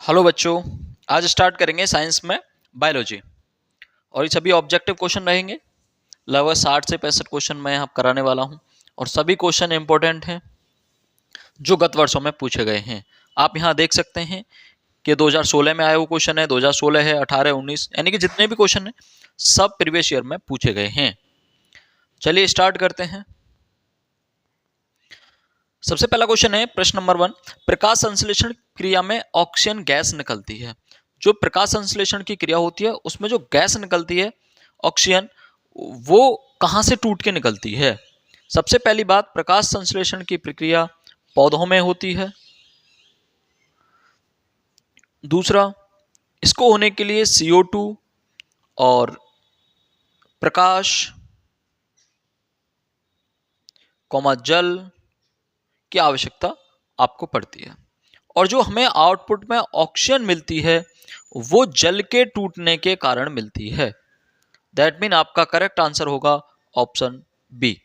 Hello बच्चों, आज start करेंगे साइंस में बायोलॉजी। और ये सभी ऑब्जेक्टिव क्वेश्चन रहेंगे। लगभग 60 से 65 क्वेश्चन मैं यहाँ कराने वाला हूँ और सभी क्वेश्चन इंपॉर्टेंट हैं जो गत वर्षों में पूछे गए हैं। आप यहाँ देख सकते हैं कि 2016 में आया हुआ क्वेश्चन है, 2016 है, 18, 19, यानी कि जितने भी क्वेश्चन हैं सब प्रीवियस ईयर में पूछे गए हैं। चलिए स्टार्ट करते हैं। सबसे पहला क्वेश्चन है प्रश्न नंबर 1। प्रकाश संश्लेषण क्रिया में ऑक्सीजन गैस निकलती है। जो प्रकाश संश्लेषण की क्रिया होती है उसमें जो गैस निकलती है ऑक्सीजन, वो कहां से टूट के निकलती है? सबसे पहली बात, प्रकाश संश्लेषण की प्रक्रिया पौधों में होती है। दूसरा, इसको होने के लिए CO2 और प्रकाश जल की आवश्यकता आपको पड़ती है। और जो हमें आउटपुट में ऑक्सीजन मिलती है वो जल के टूटने के कारण मिलती है। दैट मीन आपका करेक्ट आंसर होगा ऑप्शन बी,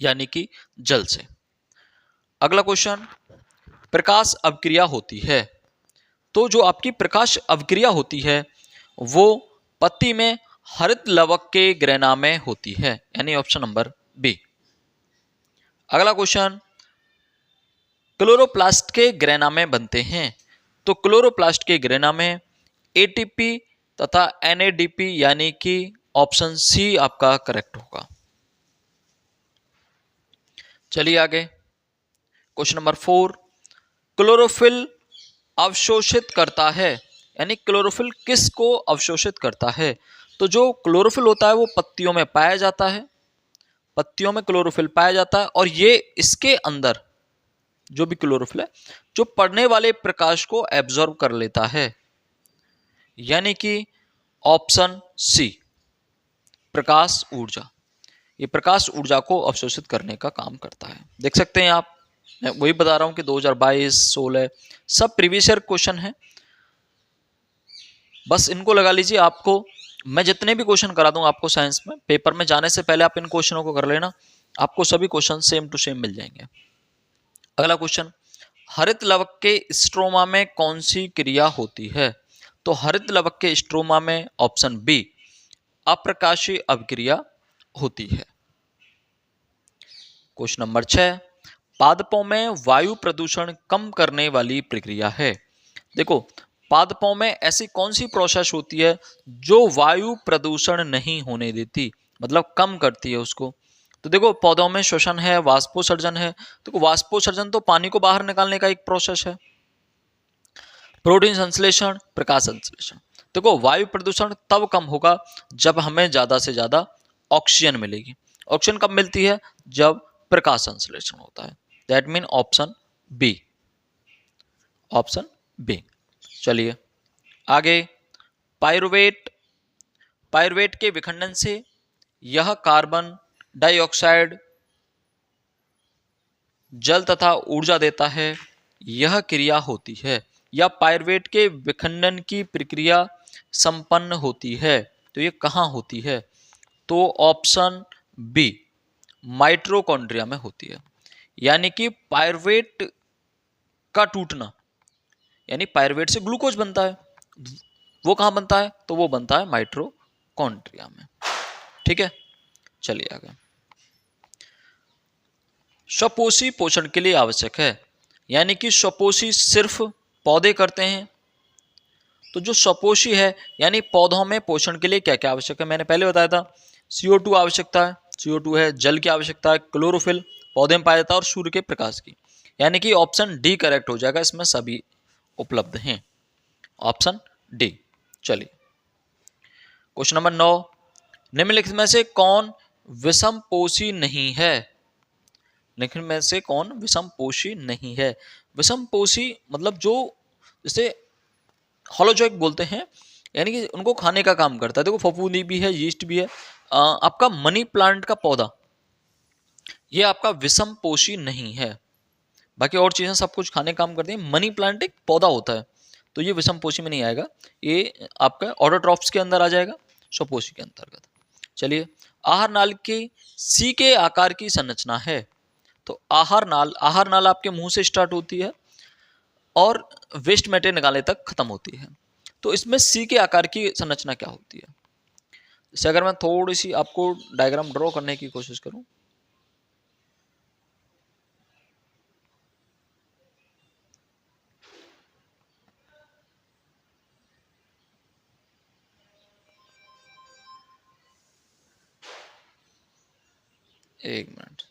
यानी कि जल से। अगला क्वेश्चन, प्रकाश अवक्रिया होती है। तो जो आपकी प्रकाश अवक्रिया होती है वो पत्ती में हरित लवक के ग्रेना में होती है, यानी ऑप्शन नंबर बी। अगला क्वेश्चन, क्लोरोप्लास्ट के ग्रेना में बनते हैं। तो क्लोरोप्लास्ट के ग्रेना में ATP तथा NADP, यानी कि ऑप्शन सी आपका करेक्ट होगा। चलिए आगे, क्वेश्चन नंबर 4। क्लोरोफिल अवशोषित करता है, यानी क्लोरोफिल किसको अवशोषित करता है? तो जो क्लोरोफिल होता है वो पत्तियों में पाया जाता है, पत्तियों में क्लोरोफिल पाया जाता है और ये इसके अंदर जो भी क्लोरोफिल है जो पड़ने वाले प्रकाश को एब्जॉर्ब कर लेता है, यानी कि ऑप्शन सी प्रकाश ऊर्जा। ये प्रकाश ऊर्जा को अवशोषित करने का काम करता है। देख सकते हैं आप, मैं वही बता रहा हूं कि 2022, 16 सब प्रीवियस ईयर क्वेश्चन है। बस इनको लगा लीजिए। आपको मैं जितने भी क्वेश्चन करा दूंगा आपको साइंस में, पेपर में जाने से पहले आप इन क्वेश्चनों को कर लेना, आपको सभी क्वेश्चन सेम टू सेम मिल जाएंगे। अगला क्वेश्चन, हरित लवक के स्ट्रोमा में कौन सी क्रिया होती है? तो हरित लवक के स्ट्रोमा में ऑप्शन बी अप्रकाशीय अभिक्रिया होती है। क्वेश्चन नंबर 6, पादपों में वायु प्रदूषण कम करने वाली प्रक्रिया है। देखो, पादपों में ऐसी कौन सी प्रोसेस होती है जो वायु प्रदूषण नहीं होने देती, मतलब कम करती है उसको? तो देखो, पौधों में श्वसन है, वाष्पोत्सर्जन है। तो वाष्पोत्सर्जन तो पानी को बाहर निकालने का एक प्रोसेस है। प्रोटीन संश्लेषण, प्रकाश संश्लेषण। देखो, वायु प्रदूषण तब कम होगा जब हमें ज्यादा से ज्यादा ऑक्सीजन मिलेगी। ऑक्सीजन कब मिलती है? जब प्रकाश संश्लेषण होता है। That mean option B, option B. चलिए आगे, पायरुवेट, पायरुवेट के विखंडन से यह कार्बन डाइऑक्साइड जल तथा ऊर्जा देता है, यह क्रिया होती है, या पायरुवेट के विखंडन की प्रक्रिया संपन्न होती है। तो ये कहाँ होती है? तो ऑप्शन बी माइटोकॉन्ड्रिया में होती है। यानी कि पायरुवेट का टूटना, यानी पायरुवेट से ग्लूकोज बनता है, वो कहाँ बनता है? तो वो बनता है माइटोकॉन्ड्रिया में। ठीक है, चलिए आगे। स्वपोषी पोषण के लिए आवश्यक है, यानी कि स्वपोषी सिर्फ पौधे करते हैं। तो जो स्वपोषी है यानी पौधों में पोषण के लिए क्या क्या आवश्यक है, मैंने पहले बताया था। CO2 आवश्यकता है, CO2 है। जल की आवश्यकता है, क्लोरोफिल पौधे में पाया जाता है, और सूर्य के प्रकाश की, यानी कि ऑप्शन डी करेक्ट हो जाएगा। इसमें सभी उपलब्ध हैं, ऑप्शन डी। चलिए क्वेश्चन नंबर 9, निम्नलिखित में से कौन विषमपोषी नहीं है? निम्न में से कौन विषमपोषी नहीं है? विषमपोषी मतलब जो जैसे होलोजोइक बोलते हैं, यानी कि उनको खाने का काम करता है। देखो, फफूंदी भी है, यीस्ट भी है। आपका मनी प्लांट का पौधा ये आपका विषमपोषी नहीं है। बाकी और चीजें सब कुछ खाने का काम करती हैं, मनी प्लांट एक पौधा होता है, तो ये विषमपोषी में नहीं आएगा। ये आपका ऑटोट्रॉफ्स के अंदर आ जाएगा, स्वपोषी के अंतर्गत। चलिए, आहार नाल की सी के आकार की संरचना है। तो आहार नाल आपके मुंह से स्टार्ट होती है और वेस्ट मटेरियल निकालने तक खत्म होती है। तो इसमें सी के आकार की संरचना क्या होती है? जैसे अगर मैं थोड़ी सी आपको डायग्राम ड्रॉ करने की कोशिश करूं, एक मिनट,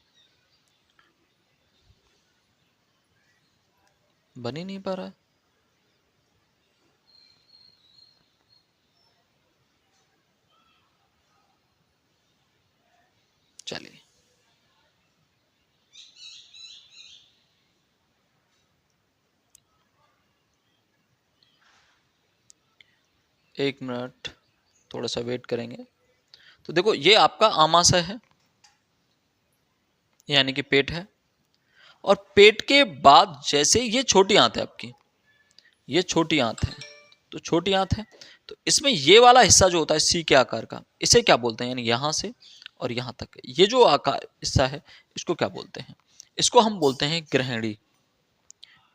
बन ही नहीं पा रहा है। चलिए, एक मिनट, थोड़ा सा वेट करेंगे। तो देखो, ये आपका आमाशय है, यानी कि पेट है, और पेट के बाद जैसे ये छोटी आंत है आपकी, ये छोटी आंत है, तो छोटी आंत है, तो इसमें ये वाला हिस्सा जो होता है सी के आकार का, इसे क्या बोलते हैं? यानी यहां से और यहां तक ये जो आकार हिस्सा है, इसको क्या बोलते हैं? इसको हम बोलते हैं ग्रहणी,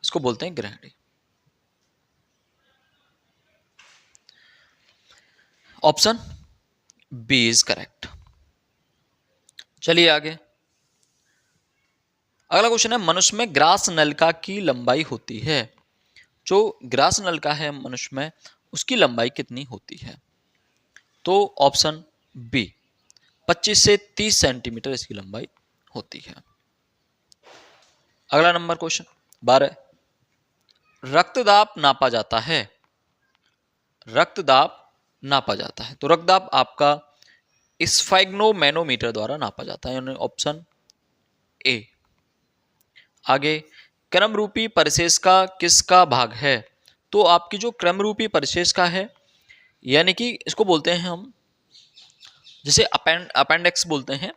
इसको बोलते हैं ग्रहणी। Option B is correct. चलिए आगे, अगला क्वेश्चन है, मनुष्य में ग्रास नलिका की लंबाई होती है, जो ग्रास नलिका है मनुष्य में, उसकी लंबाई कितनी होती है? तो ऑप्शन बी 25 से 30 सेंटीमीटर इसकी लंबाई होती है। अगला नंबर क्वेश्चन 12, रक्तदाब नापा जाता है, रक्तदाब नापा जाता है, तो रक्तदाब आपका स्फैग्नोमैनोमीटर द्वारा नापा जाता है, यानी ऑप्शन ए। आगे, क्रम रूपी परिशेष का किसका भाग है? तो आपकी जो क्रम रूपी परिशेष का है, यानी कि इसको बोलते हैं हम, जैसे अपेंडिक्स बोलते हैं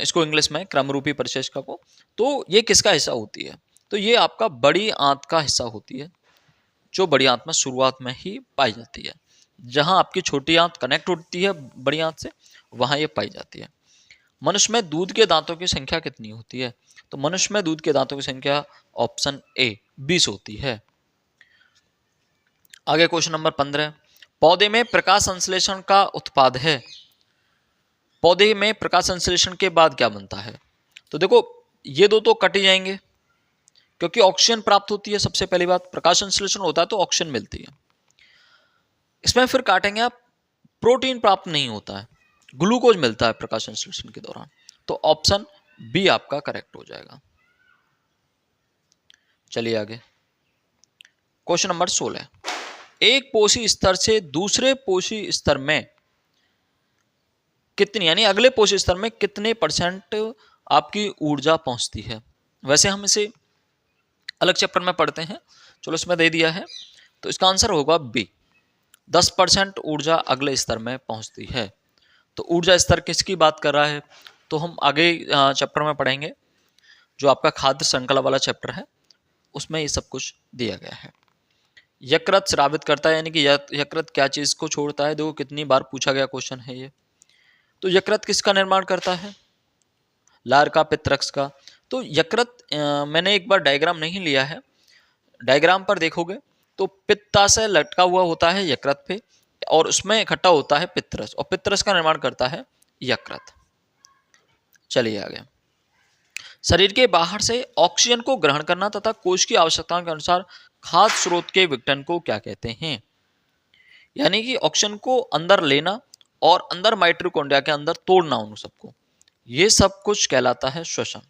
इसको इंग्लिश में, क्रम रूपी परिशेष का को, तो ये किसका हिस्सा होती है? तो ये आपका बड़ी आंत का हिस्सा होती है, जो बड़ी आंत में शुरुआत में ही पाई जाती है, जहां आपकी छोटी आंत कनेक्ट होती है बड़ी आंत से, वहां ये पाई जाती है। मनुष्य में दूध के दांतों की संख्या कितनी होती है? तो मनुष्य में दूध के दांतों की संख्या ऑप्शन ए 20 होती है। आगे क्वेश्चन नंबर 15, पौधे में प्रकाश संश्लेषण का उत्पाद है, पौधे में प्रकाश संश्लेषण के बाद क्या बनता है? तो देखो, ये दो तो कट ही जाएंगे, क्योंकि ऑक्सीजन प्राप्त होती है, सबसे पहली बात प्रकाश संश्लेषण होता है तो ऑक्सीजन मिलती है। इसमें फिर काटेंगे आप, प्रोटीन प्राप्त नहीं होता है, ग्लूकोज मिलता है प्रकाश संश्लेषण के दौरान, तो ऑप्शन बी आपका करेक्ट हो जाएगा। चलिए आगे, क्वेश्चन नंबर 16, एक पोषी स्तर से दूसरे पोषी स्तर में कितनी, यानी अगले पोषी स्तर में कितने % आपकी ऊर्जा पहुंचती है? वैसे हम इसे अलग चैप्टर में पढ़ते हैं, चलो इसमें दे दिया है, तो इसका आंसर होगा बी, 10% ऊर्जा अगले स्तर में पहुंचती है। तो ऊर्जा स्तर किसकी बात कर रहा है? तो हम आगे चैप्टर में पढ़ेंगे, जो आपका खाद्य श्रृंखला वाला चैप्टर है, उसमें ये सब कुछ दिया गया है। यकृत स्रावित करता है, यानी कि यकृत क्या चीज को छोड़ता है? देखो कितनी बार पूछा गया क्वेश्चन है ये। तो यकृत किसका निर्माण करता है? लार का, पितरक्ष का। तो यकृत, मैंने एक बार डायग्राम नहीं लिया है, डायग्राम पर देखोगे तो पित्ताशय लटका हुआ होता है यकृत पे, और उसमें इकट्ठा होता है पितरस, और पितरस का निर्माण करता है यकृत। चलिए आगे, शरीर के बाहर से ऑक्सीजन को ग्रहण करना तथा कोश की आवश्यकताओं के अनुसार खाद्य स्रोत के विघटन को क्या कहते हैं? यानी कि ऑक्सीजन को अंदर लेना और अंदर माइटोकॉन्ड्रिया के अंदर तोड़ना उन सबको, ये सब कुछ कहलाता है श्वसन,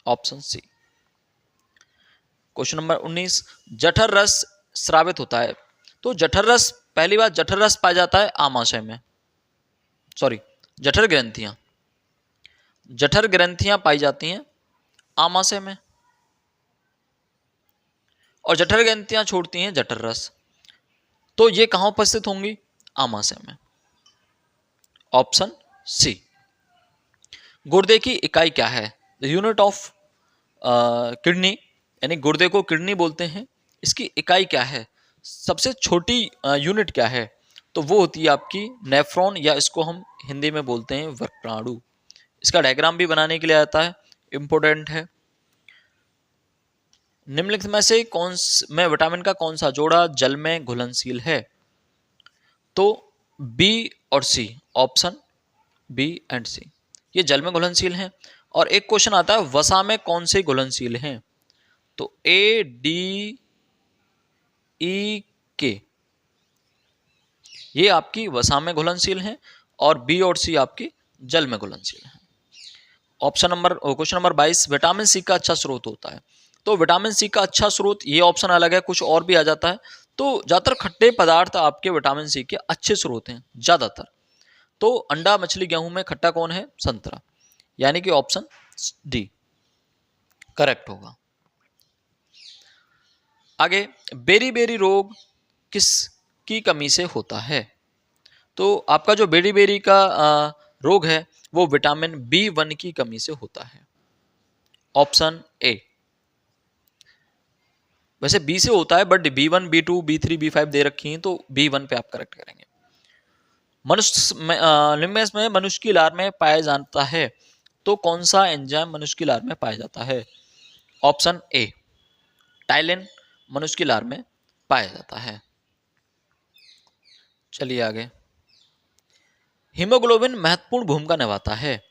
ऑप्शन सी। क्वेश्चन नंबर 19, जठर रस स्रावित होता है, तो जठर रस, पहली बात जठर रस पाया जाता है आमाशय में, सॉरी जठर ग्रंथियां, जठर ग्रंथियां पाई जाती हैं आमाशय में, और जठर ग्रंथियां छोड़ती हैं जठर रस, तो ये कहां उपस्थित होंगी? आमाशय में, ऑप्शन सी। गुर्दे की इकाई क्या है? द यूनिट ऑफ किडनी, यानी गुर्दे को किडनी बोलते हैं, इसकी इकाई क्या है? सबसे छोटी यूनिट क्या है? तो वो होती है आपकी नेफ्रॉन, या इसको हम हिंदी में बोलते हैं वृक्कणाणु। इसका डायग्राम भी बनाने के लिए आता है, इंपॉर्टेंट है। निम्नलिखित में से में विटामिन का कौन सा जोड़ा जल में घुलनशील है? तो बी और सी, ऑप्शन बी एंड सी, ये जल में घुलनशील हैं। और एक क्वेश्चन आता है वसा में कौन से घुलनशील हैं? तो ए, डी, ई, के, ये आपकी वसा में घुलनशील हैं और बी और सी आपकी जल में घुलनशील हैं। क्वेश्चन नंबर 22, विटामिन सी का अच्छा स्रोत होता है। तो विटामिन सी का अच्छा स्रोत, ये ऑप्शन अलग है, कुछ और भी आ जाता है। तो ज्यादातर खट्टे पदार्थ आपके विटामिन सी के अच्छे स्रोत हैं ज्यादातर। तो अंडा, मछली, गेहूं में खट्टा कौन है? संतरा, यानी कि ऑप्शन डी करेक्ट होगा। आगे, बेरी बेरी रोग किस की कमी से होता है? तो आपका जो बेरी बेरी का रोग है वो विटामिन B1 की कमी से होता है, ऑप्शन ए। वैसे बी से होता है but B1, B2, B3, B5 दे रखी हैं, तो B1 पे आप करेक्ट करेंगे। निम्न में मनुष्य की लार में पाया जाता है, तो कौन सा एंजाइम मनुष्य की लार में पाया जाता है? ऑप्शन ए, टाइलिन मनुष्य की लार में पाया जाता है। चलिए आगे, हीमोग्लोबिन महत्वपूर्ण भूमिका निभाता है।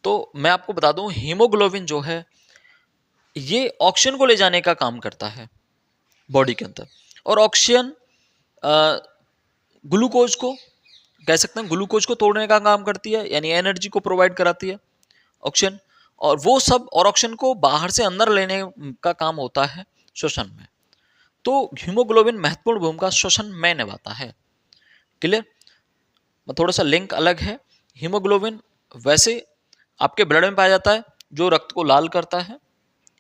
तो मैं आपको बता दूं, हीमोग्लोबिन जो है ये ऑक्सीजन को ले जाने का काम करता है बॉडी के अंदर, और ऑक्सीजन ग्लूकोज को, कह सकते हैं ग्लूकोज को तोड़ने का काम करती है, यानी एनर्जी को प्रोवाइड कराती है ऑक्सीजन, और वो सब, और ऑक्सीजन को बाहर से अंदर लेने का काम होता है श्वसन में। तो हीमोग्लोबिन महत्वपूर्ण भूमिका श्वसन में निभाता है। क्लियर? थोड़ा सा लिंक अलग है। हीमोग्लोबिन वैसे आपके ब्लड में पाया जाता है जो रक्त को लाल करता है,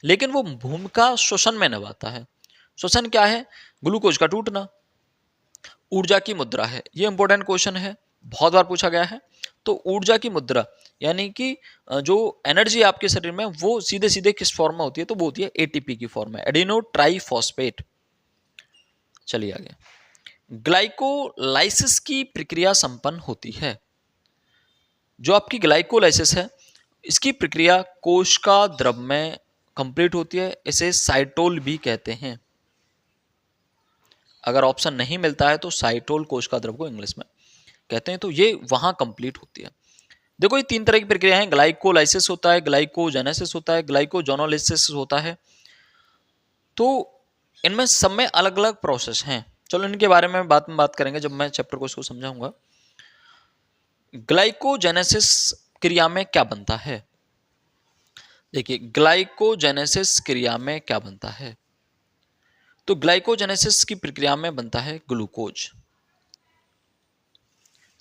लेकिन वो भूमिका श्वसन में निभाता है। श्वसन क्या है? ग्लूकोज का टूटना। ऊर्जा की मुद्रा है, ये इंपॉर्टेंट क्वेश्चन है, बहुत बार पूछा गया है। तो ऊर्जा की मुद्रा यानी कि जो एनर्जी आपके शरीर में, वो सीधे सीधे किस फॉर्म में होती है? तो वो होती है एटीपी की फॉर्म में, एडिनो ट्राइफॉस्फेट। चलिए आगे, ग्लाइकोलाइसिस की प्रक्रिया संपन्न होती है। जो आपकी ग्लाइकोलाइसिस है, इसकी प्रक्रिया कोशिका द्रव में कंप्लीट होती है, इसे साइटोल भी कहते हैं। अगर ऑप्शन नहीं मिलता है तो साइटोल कोशिका द्रव को इंग्लिश में कहते हैं, तो ये वहां कंप्लीट होती है। देखो, ये तीन तरह की प्रक्रिया है, ग्लाइकोलाइसिस होता है, ग्लाइकोजेनेसिस होता है, ग्लाइकोजोनोलिसिस होता है। तो इनमें सब में अलग अलग प्रोसेस हैं। चलो इनके बारे में बाद में बात करेंगे जब मैं चैप्टर को इसको समझाऊंगा। ग्लाइकोजेनेसिस क्रिया में क्या बनता है? देखिए, ग्लाइकोजेनेसिस क्रिया में क्या बनता है? तो ग्लाइकोजेनेसिस की प्रक्रिया में बनता है ग्लूकोज।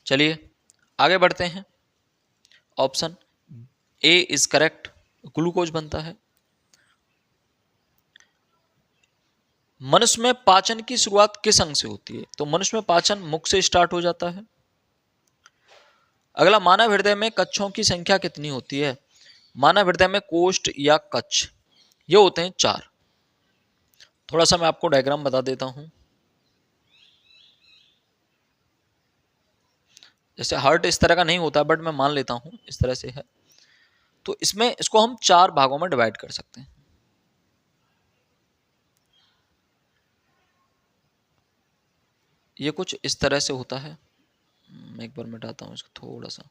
चलिए आगे बढ़ते हैं। Option A is correct, glucose बनता है। मनुष्य में पाचन की शुरुआत किस अंग से होती है? तो मनुष्य में पाचन मुख से स्टार्ट हो जाता है। अगला, मानव हृदय में कक्षों की संख्या कितनी होती है? मानव हृदय में कोष्ठ या कक्ष ये होते हैं 4। थोड़ा सा मैं आपको डायग्राम बता देता हूं। जैसे हार्ट इस तरह का नहीं होता, बट मैं मान लेता हूं इस तरह से है। तो इसमें इसको हम 4 भागों में डिवाइड कर सकते हैं। ये कुछ इस तरह से होता है। मैं एक बार मिटाता हूं इसको थोड़ा सा।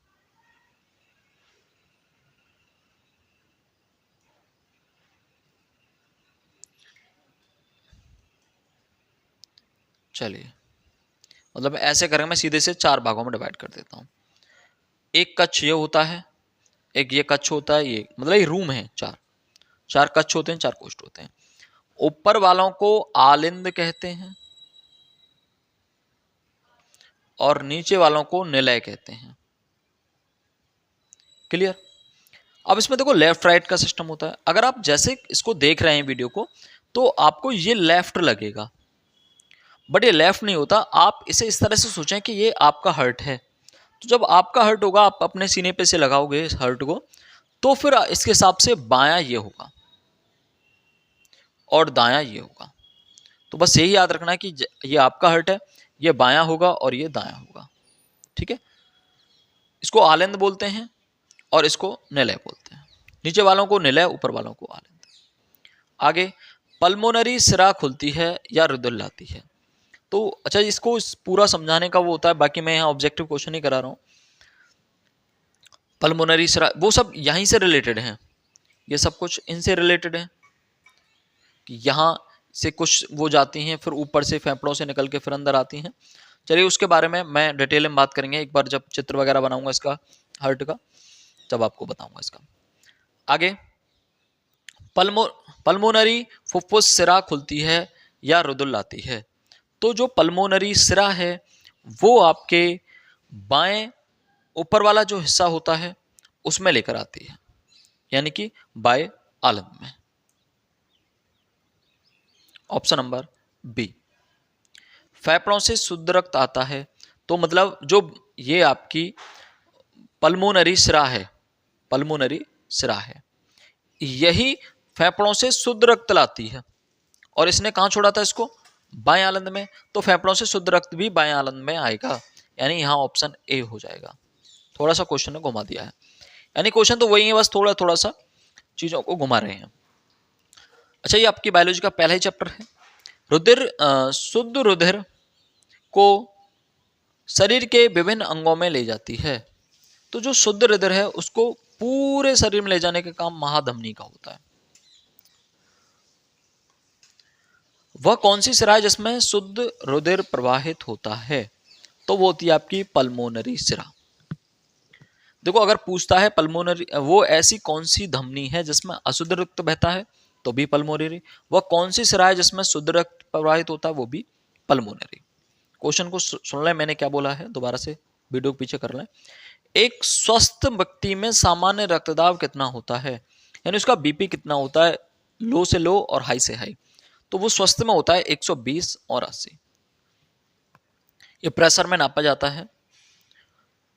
चलिए, मतलब ऐसे करेंगे, मैं सीधे से 4 भागों में डिवाइड कर देता हूं। एक कक्ष ये होता है, एक ये कक्ष होता है, ये मतलब ये रूम है। 4 कक्ष होते हैं, 4 कोष्ठ होते हैं। ऊपर वालों को आलिंद कहते हैं और नीचे वालों को निलय कहते हैं। क्लियर? अब इसमें देखो लेफ्ट राइट का सिस्टम होता है। अगर आप जैसे इसको देख रहे हैं वीडियो को, तो आपको ये लेफ्ट लगेगा, बट ये लेफ्ट नहीं होता। आप इसे इस तरह से सोचें कि ये आपका हर्ट है। तो जब आपका हर्ट होगा, आप अपने सीने पे से लगाओगे इस हर्ट को, तो फिर इसके हिसाब से बायां ये होगा और दायां ये होगा। तो बस यही याद रखना कि ये आपका हर्ट है, ये बायां होगा और ये दायां होगा। ठीक है? इसको आलिंद बोलते हैं और इसको निलय बोलते हैं। नीचे वालों को निलय, ऊपर वालों को आलिंद। आगे, पल्मोनरी सिरा खुलती है या रुधिर लाती है। तो अच्छा, इसको पूरा समझाने का वो होता है, बाकी मैं यहाँ ऑब्जेक्टिव क्वेश्चन ही करा रहा हूँ। पल्मोनरी सिरा वो सब यहीं से रिलेटेड हैं, ये सब कुछ इनसे रिलेटेड है कि यहाँ से कुछ वो जाती हैं, फिर ऊपर से फेफड़ों से निकल के फिर अंदर आती हैं। चलिए उसके बारे में मैं डिटेल में बात करेंगे एक बार, जब चित्र वगैरह बनाऊंगा इसका हार्ट का, जब आपको बताऊंगा इसका। आगे, पल्मोनरी फुफ्फुस सिरा खुलती है या रुधिर लाती है। तो जो पल्मोनरी सिरा है वो आपके बाएं ऊपर वाला जो हिस्सा होता है उसमें लेकर आती है, यानी कि बाएं आलंद में। Option number B. फेफड़ों से शुद्ध रक्त आता है, तो मतलब जो ये आपकी पल्मोनरी सिरा है, पल्मोनरी सिरा है, यही फेफड़ों से शुद्ध रक्त लाती है, और इसने कहाँ छोड़ा था इसको, बाएं आलंद में। तो फेफड़ों से शुद्ध रक्त भी बाएं आलंद में आएगा, यानी यहाँ ऑप्शन ए हो जाएगा। थोड़ा सा क्वेश्चन ने घुमा दिया है, यानी क्वेश्चन तो वही है, बस थोड़ा थोड़ा सा चीजों को घुमा रहे हैं। अच्छा, ये आपकी बायोलॉजी का पहला ही चैप्टर है। रुधिर, शुद्ध रुधिर को शरीर के विभिन्न अंगों में ले जाती है। तो जो शुद्ध रुधिर है उसको पूरे शरीर में ले जाने का काम महाधमनी का होता है। वह कौन सी सिरा है जिसमें शुद्ध रुधिर प्रवाहित होता है, तो वो होती है आपकी पल्मोनरी सिरा। देखो, अगर पूछता है पल्मोनरी, वो ऐसी कौन सी धमनी है जिसमें अशुद्ध रक्त बहता है, तो भी पल्मोनरी। वह कौन सी सिरा है जिसमें शुद्ध रक्त प्रवाहित होता है, वो भी पल्मोनरी। क्वेश्चन को सुन लें, मैंने क्या बोला है, दोबारा से वीडियो को पीछे कर लें। एक स्वस्थ व्यक्ति में सामान्य रक्तदाब कितना होता है, यानी उसका बीपी कितना होता है, लो से लो और हाई से हाई। तो वो स्वस्थ में होता है 120 और 80। ये प्रेशर में नापा जाता है।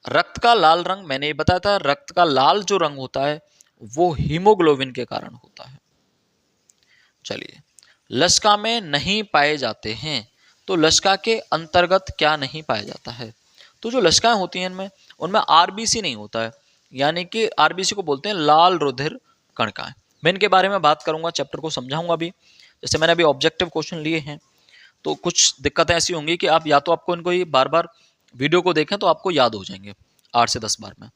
रक्त का लाल रंग, मैंने ये बताया था, रक्त का लाल जो रंग होता है वो हीमोग्लोबिन के कारण होता है। चलिए, लसिका में नहीं पाए जाते हैं, तो लसिका के अंतर्गत क्या नहीं पाया जाता है। तो जो लसिकाएं होती हैं इनमें, उनमें आरबीसी नहीं होता है, यानी कि आरबीसी को बोलते हैं लाल रुधिर कणिकाएं। मैं इनके बारे में बात करूंगा, चैप्टर को समझाऊंगा भी। जैसे मैंने अभी ऑब्जेक्टिव क्वेश्चन लिए हैं, तो कुछ दिक्कतें ऐसी होंगी कि आप या तो आपको इनको ये बार बार वीडियो को देखें तो आपको याद हो जाएंगे 8 से 10 बार में,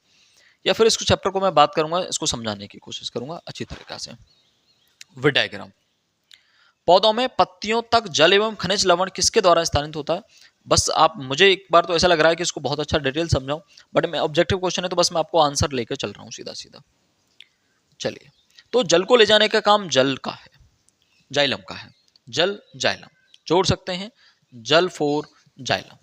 या फिर इसको चैप्टर को मैं बात करूंगा, इसको समझाने की कोशिश करूंगा अच्छी तरीके से विद डायग्राम। पौधों में पत्तियों तक जल एवं खनिज लवण किसके द्वारा स्थानित होता है। बस आप, मुझे एक बार तो ऐसा लग रहा है कि इसको बहुत अच्छा डिटेल समझाऊं, बट मैं ऑब्जेक्टिव क्वेश्चन है तो बस मैं आपको आंसर लेकर चल रहा हूं सीधा सीधा। चलिए, तो जल को ले जाने का काम जल का है, जाइलम का है। जल जाइलम जोड़ सकते हैं, जल फॉर जाइलम।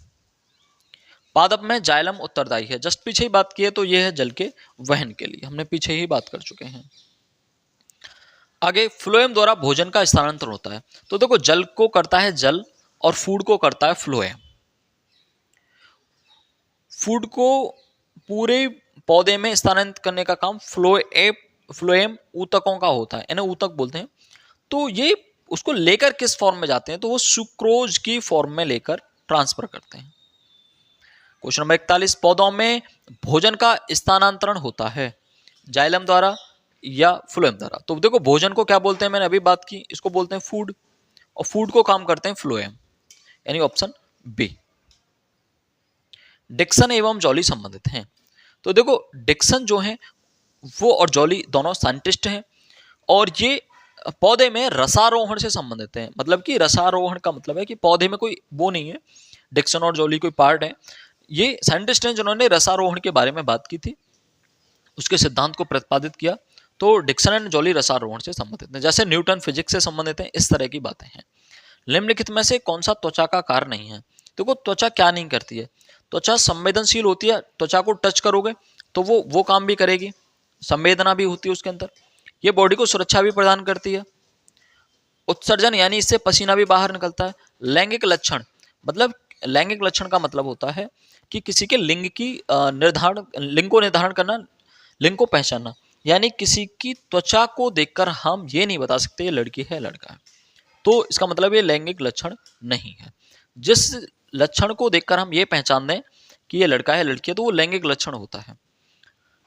पादप में जाइलम उत्तरदायी है, जस्ट पीछे ही बात की है, तो यह है जल के वहन के लिए, हमने पीछे ही बात कर चुके हैं। आगे, फ्लोएम द्वारा भोजन का स्थानांतरण होता है। तो देखो, जल को करता है जल और फूड को करता है फ्लोएम। फूड को पूरे पौधे में स्थानांतरित करने का काम फ्लोएम ऊतकों का होता है, इन्हें ऊतक बोलते हैं। तो ये उसको लेकर किस फॉर्म में जाते हैं, तो वो सुक्रोज की फॉर्म में लेकर ट्रांसफर करते हैं। क्वेश्चन नंबर 41, पौधों में भोजन का स्थानांतरण होता है जाइलम द्वारा या फ्लोएम द्वारा। तो देखो, भोजन को क्या बोलते हैं, मैंने अभी बात की, इसको बोलते हैं फूड, और फूड को काम करते हैं फ्लोएम, यानी ऑप्शन बी। डिक्सन एवं जॉली संबंधित हैं। तो देखो, डिक्सन जो है वो और जॉली दोनों साइंटिस्ट हैं, और ये पौधे में रसारोहण से संबंधित हैं। मतलब कि रसारोहण का मतलब है कि पौधे में कोई वो नहीं है, डिक्सन और जॉली कोई पार्ट है। ये साइंटिस्ट हैं जिन्होंने रसारोहण के बारे में बात की थी, उसके सिद्धांत को प्रतिपादित किया। तो डिक्सन एंड जॉली रसारोहण से संबंधित हैं, जैसे न्यूटन फिजिक्स से संबंधित हैं, इस तरह की बातें हैं। निम्नलिखित में से कौन सा त्वचा का कार्य नहीं है। देखो, त्वचा क्या नहीं करती है, त्वचा संवेदनशील होती है, त्वचा को टच करोगे तो वो काम भी करेगी, संवेदना भी होती है उसके अंदर। ये बॉडी को सुरक्षा भी प्रदान करती है। उत्सर्जन, यानी इससे पसीना भी बाहर निकलता है। लैंगिक लक्षण, मतलब लैंगिक लक्षण का मतलब होता है कि किसी के लिंग की लिंग को निर्धारण करना, लिंग को पहचानना। यानी किसी की त्वचा को देखकर हम ये नहीं बता सकते ये लड़की है लड़का है, तो इसका मतलब ये लैंगिक लक्षण नहीं है। जिस लक्षण को देखकर हम ये पहचान दें कि ये लड़का है लड़की है, तो वो लैंगिक लक्षण होता है।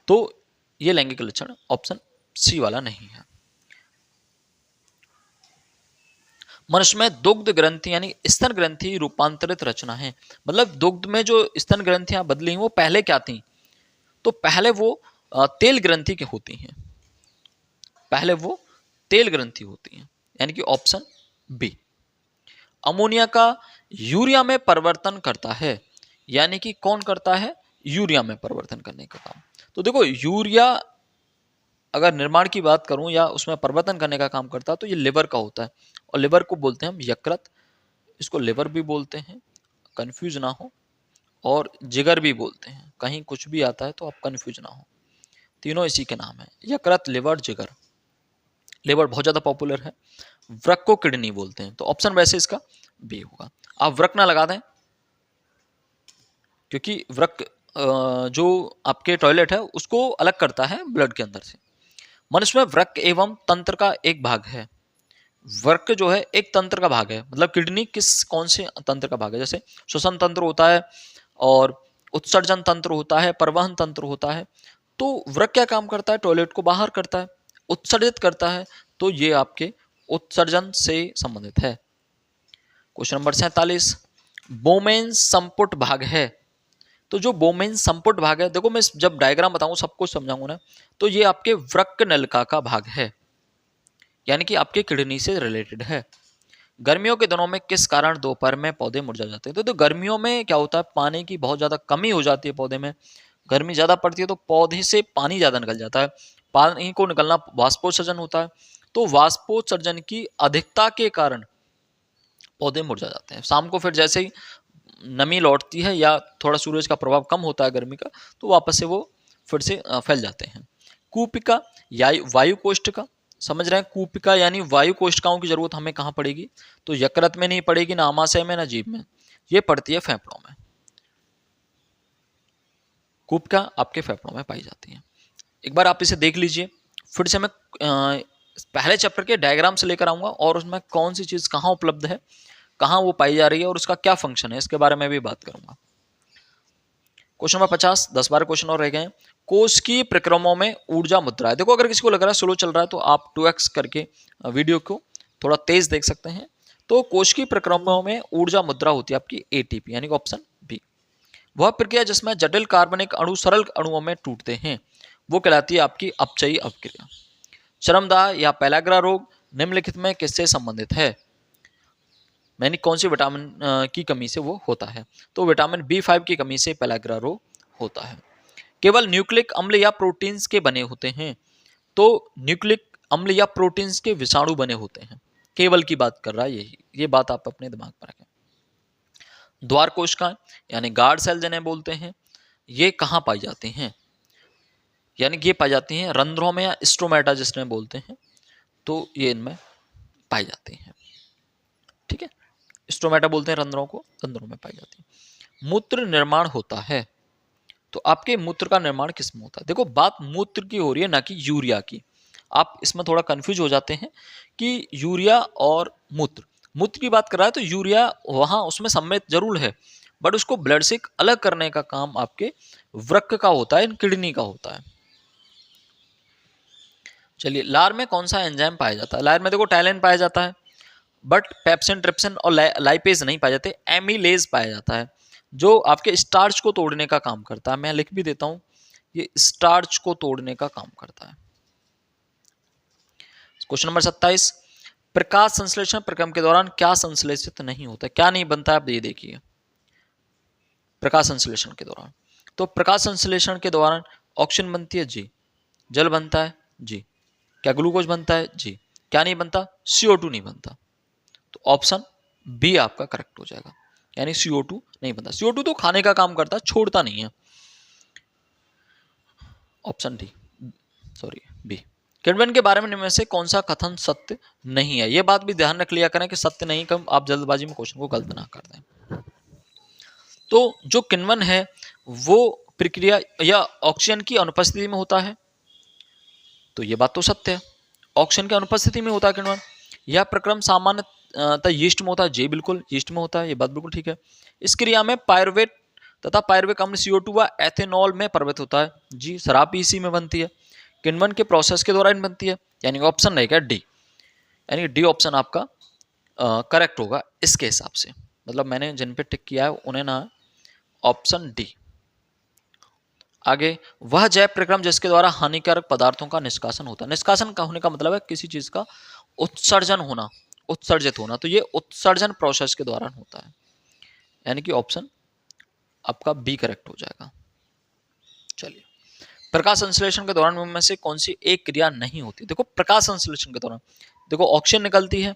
तो ये लैंगिक लक्षण ऑप्शन सी वाला नहीं है। मनुष्य में दुग्ध ग्रंथि यानी स्तन ग्रंथि रूपांतरित रचना है। मतलब दुग्ध में जो स्तन ग्रंथियां बदली वो पहले क्या थी? तो पहले वो तेल ग्रंथि की होती हैं, पहले वो तेल ग्रंथि होती हैं, यानी कि ऑप्शन बी। अमोनिया का यूरिया में परिवर्तन करता है, यानी कि कौन करता है? यूरिया में परिवर्तन करने का काम। तो देखो यूरिया अगर निर्माण की बात करूं या उसमें परिवर्तन करने का काम करता है तो ये लिवर का होता है, और लिवर को बोलते हैं हम यकृत, इसको लिवर भी बोलते हैं, कंफ्यूज ना हो, और जिगर भी बोलते हैं, कहीं कुछ भी आता है तो आप कंफ्यूज ना हो, तीनों इसी के नाम है, यकृत, लिवर, जिगर। लिवर बहुत ज्यादा पॉपुलर है। वृक्क को किडनी बोलते हैं, तो ऑप्शन वैसे इसका बी होगा। आप वृक्क ना लगा दें, क्योंकि वृक्क जो आपके टॉयलेट है उसको अलग करता है ब्लड के अंदर से। मनुष्य में वृक्क एवं तंत्र का एक भाग है। वृक्क जो है एक तंत्र का भाग है, मतलब किडनी कौन से तंत्र का भाग है? जैसे श्वसन तंत्र होता है, और उत्सर्जन तंत्र होता है, परिवहन तंत्र होता है। तो वृक्क क्या काम करता है? टॉयलेट को बाहर करता है, उत्सर्जित करता है, तो ये आपके उत्सर्जन से संबंधित है। क्वेश्चन नंबर 47, बोमेन संपुट भाग है। तो जो बोमेन संपुट भाग है, देखो मैं जब डायग्राम बताऊं सब कुछ समझाऊंगा ना, तो ये आपके वृक्क नलिका का भाग है, यानी कि आपके किडनी से रिलेटेड है। गर्मियों के दिनों में किस कारण दोपहर में पौधे मुरझा जाते हैं? तो गर्मियों में क्या होता है? पानी की बहुत ज्यादा कमी हो जाती है पौधे में, गर्मी ज्यादा पड़ती है तो पौधे से पानी ज्यादा निकल जाता है, पानी को निकलना वाष्पोत्सर्जन होता है, तो वाष्पोत्सर्जन की अधिकता के कारण पौधे मुरझा जाते हैं। शाम को फिर जैसे ही नमी लौटती है या थोड़ा सूरज का प्रभाव कम होता है गर्मी का, तो वापस से वो फिर से फैल जाते हैं। कूपिका या वायु कोष्ठिका, समझ रहे हैं? कूपिका यानी वायु कोष्ठिकाओं की जरूरत हमें कहाँ पड़ेगी? तो यकृत में नहीं पड़ेगी, ना आमाशय में, ना जीभ में, ये पड़ती है फेफड़ों में। कूपिका आपके फेफड़ों में पाई जाती है। एक बार आप इसे देख लीजिए, फिर से मैं पहले चैप्टर के डायग्राम से लेकर आऊंगा और उसमें कौन सी चीज कहाँ उपलब्ध है, कहाँ वो पाई जा रही है और उसका क्या फंक्शन है, इसके बारे में भी बात करूंगा। क्वेश्चन नंबर 50, 10-12 क्वेश्चन और रह गए हैं। कोश की प्रक्रमों में ऊर्जा मुद्रा है। देखो अगर किसी को लग रहा है स्लो चल रहा है तो आप 2x करके वीडियो को थोड़ा तेज देख सकते हैं। तो कोश की प्रक्रमों में ऊर्जा मुद्रा होती है आपकी एटीपी, यानी कि ऑप्शन बी। वह प्रक्रिया जिसमें जटिल कार्बनिक अणु सरल अणुओं में टूटते हैं वो कहलाती है आपकी अपचयी अपक्रिया। चरमदाह या पेलाग्रा रोग निम्नलिखित में किससे संबंधित है? यानी कौन सी विटामिन की कमी से वो होता है? तो विटामिन B5 की कमी से पेलाग्रा रोग होता है। केवल न्यूक्लिक अम्ल या प्रोटीन्स के बने होते हैं, तो न्यूक्लिक अम्ल या प्रोटीन्स के विषाणु बने होते हैं। केवल की बात कर रहा है, यही ये बात आप अपने दिमाग में रखें। द्वार कोशिकाएं यानी गार्ड सेल जिन्हें बोलते हैं, ये कहाँ पाई जाती हैं? यानी कि ये पाई जाती हैं रंध्रों में या स्ट्रोमेटा जिसमें बोलते हैं, तो ये इनमें पाई जाती हैं। ठीक है, स्ट्रोमेटा बोलते हैं रंध्रों को, रंध्रों में पाई जाती है। मूत्र निर्माण होता है, तो आपके मूत्र का निर्माण किस में होता है? देखो बात मूत्र की हो रही है, ना कि यूरिया की। आप इसमें थोड़ा कंफ्यूज हो जाते हैं कि यूरिया और मूत्र, मूत्र की बात कर रहा है तो यूरिया वहां उसमें सम्मिलित जरूर है, बट उसको ब्लड से अलग करने का काम आपके वृक्क का होता है, किडनी का होता है। चलिए, लार में कौन सा एंजाइम पाया जाता है? लार में देखो टैलिन पाया जाता है, बट पेप्सिन, ट्रिप्सिन और लाइपेज नहीं पाए जाते, एमिलेज पाया जाता है जो आपके स्टार्च को तोड़ने का काम करता है। मैं लिख भी देता हूं, ये स्टार्च को तोड़ने का काम करता है। क्वेश्चन नंबर 27, प्रकाश संश्लेषण प्रक्रम के दौरान क्या संश्लेषित नहीं होता, क्या नहीं बनता है? आप ये देखिए, प्रकाश संश्लेषण के दौरान, तो प्रकाश संश्लेषण के दौरान ऑक्सीजन बनती है जी, जल बनता है जी, क्या ग्लूकोज बनता है जी, क्या नहीं बनता? CO2 नहीं बनता। तो ऑप्शन बी आपका करेक्ट हो जाएगा, यानी CO2 नहीं बनता। CO2 तो खाने का काम करता है, छोड़ता नहीं है। Option D, sorry B. किडमैन के बारे में से कौन सा कथन सत्य नहीं है? यह बात भी ध्यान रख लिया करें कि सत्य नहीं, कम आप जल्दबाजी में क्वेश्चन को गलत ना कर दें। तो जो किण्वन है वो प्रक्रिया या ऑक्सीजन की अनुपस्थिति में होता है, तो ये बात तो सत्य है, ऑक्सीजन की अनुपस्थिति में होता है किण्वन। यह प्रक्रम सामान्यतः यीस्ट में होता है जी, बिल्कुल यीस्ट में होता है, ये बात बिल्कुल ठीक है। इस क्रिया में पायरुवेट तथा पायरुविक अम्ल CO2 व एथेनॉल में परिवर्तित होता है जी, शराब भी इसी में बनती है, किण्वन के प्रोसेस के दौरान बनती है, यानी ऑप्शन रहेगा डी, यानी डी ऑप्शन आपका करेक्ट होगा इसके हिसाब से। मतलब मैंने जिन पे टिक किया है उन्हें ना ऑप्शन डी। आगे, वह जैव प्रक्रम जिसके द्वारा हानिकारक पदार्थों का निष्कासन होता है। निष्कासन का होने का मतलब है किसी चीज का उत्सर्जन होना, उत्सर्जित होना, तो ये उत्सर्जन प्रोसेस के दौरान होता है, यानी कि ऑप्शन आपका बी करेक्ट हो जाएगा। चलिए, प्रकाश संश्लेषण के दौरान में से कौन सी एक क्रिया नहीं होती। देखो प्रकाश संश्लेषण के दौरान देखो ऑक्सीजन निकलती है,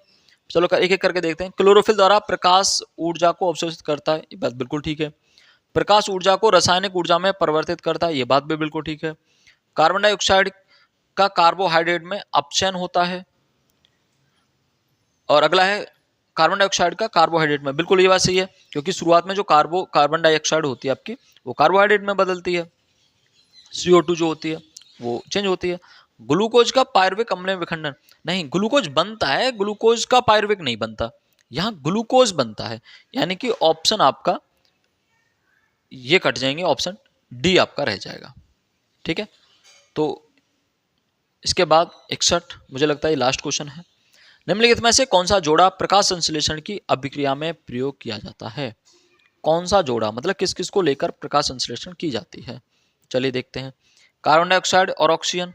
चलो एक एक करके देखते हैं। क्लोरोफिल द्वारा प्रकाश ऊर्जा को अवशोषित करता है, ये बात बिल्कुल ठीक है। प्रकाश ऊर्जा को रासायनिक ऊर्जा में परिवर्तित करता है, ये बात भी बिल्कुल ठीक है। कार्बन डाइऑक्साइड का कार्बोहाइड्रेट में अपचयन होता है। और अगला है कार्बन डाइऑक्साइड का कार्बोहाइड्रेट में, बिल्कुल ये बात सही है, क्योंकि शुरुआत में जो कार्बन डाइऑक्साइड होती है आपकी वो कार्बोहाइड्रेट में बदलती है, CO2 जो होती है वो चेंज होती है। ग्लूकोज का पायरुविक अम्ल में विखंडन, नहीं ग्लूकोज बनता है, ग्लूकोज का पायरुविक नहीं बनता, यहाँ ग्लूकोज बनता है, यानी कि ऑप्शन आपका ये कट जाएंगे, ऑप्शन डी आपका रह जाएगा। ठीक है, तो इसके बाद 61 मुझे लगता है लास्ट क्वेश्चन है। निम्नलिखित में से कौन सा जोड़ा प्रकाश संश्लेषण की अभिक्रिया में प्रयोग किया जाता है। कौन सा जोड़ा मतलब किस किस को लेकर प्रकाश संश्लेषण की जाती है। चलिए देखते हैं। कार्बन डाइऑक्साइड और ऑक्सीजन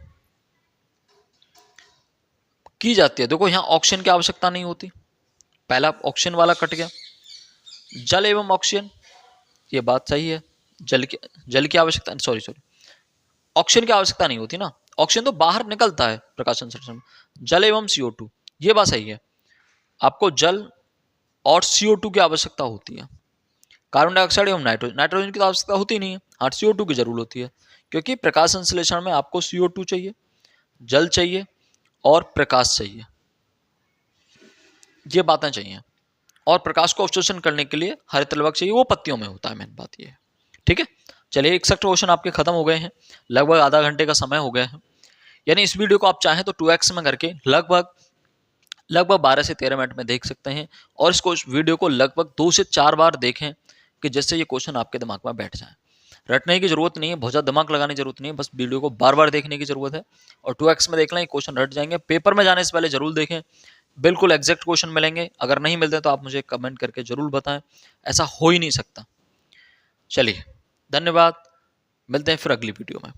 की जाती है। देखो यहाँ ऑक्सीजन की आवश्यकता नहीं होती, पहला ऑक्सीजन वाला कट गया। जल एवं ऑक्सीजन, ये बात सही है, जल की आवश्यकता ऑक्सीजन की आवश्यकता नहीं होती ना, ऑक्सीजन तो बाहर निकलता है प्रकाश संश्लेषण में। जल एवं CO2, ये बात सही है, आपको जल और CO2 की आवश्यकता होती है। कार्बन डाइऑक्साइड एवं नाइट्रोजन की तो आवश्यकता होती नहीं है, हाँ CO2 की जरूरत होती है, क्योंकि प्रकाश संश्लेषण में आपको CO2 चाहिए, जल चाहिए और प्रकाश चाहिए, ये बातें चाहिए। और प्रकाश को अवशोषण करने के लिए हरित लवक चाहिए, वो पत्तियों में होता है, मेन बात ये है। ठीक है, चलिए 61 क्वेश्चन आपके खत्म हो गए हैं, लगभग आधा घंटे का समय हो गया है। यानी इस वीडियो को आप चाहें तो 2x में करके लगभग 12 से 13 मिनट में देख सकते हैं, और इसको वीडियो को लगभग 2 से 4 बार देखें कि जिससे ये क्वेश्चन आपके दिमाग में बैठ जाए। रटने की जरूरत नहीं है, बहुत ज़्यादा दिमाग लगाने की जरूरत नहीं है, बस वीडियो को बार बार देखने की जरूरत है। और 2x में देख लें, क्वेश्चन रट जाएंगे। पेपर में जाने से पहले जरूर देखें, बिल्कुल एग्जैक्ट क्वेश्चन मिलेंगे। अगर नहीं मिलते तो आप मुझे कमेंट करके जरूर बताएं, ऐसा हो ही नहीं सकता। चलिए धन्यवाद, मिलते हैं फिर अगली वीडियो में।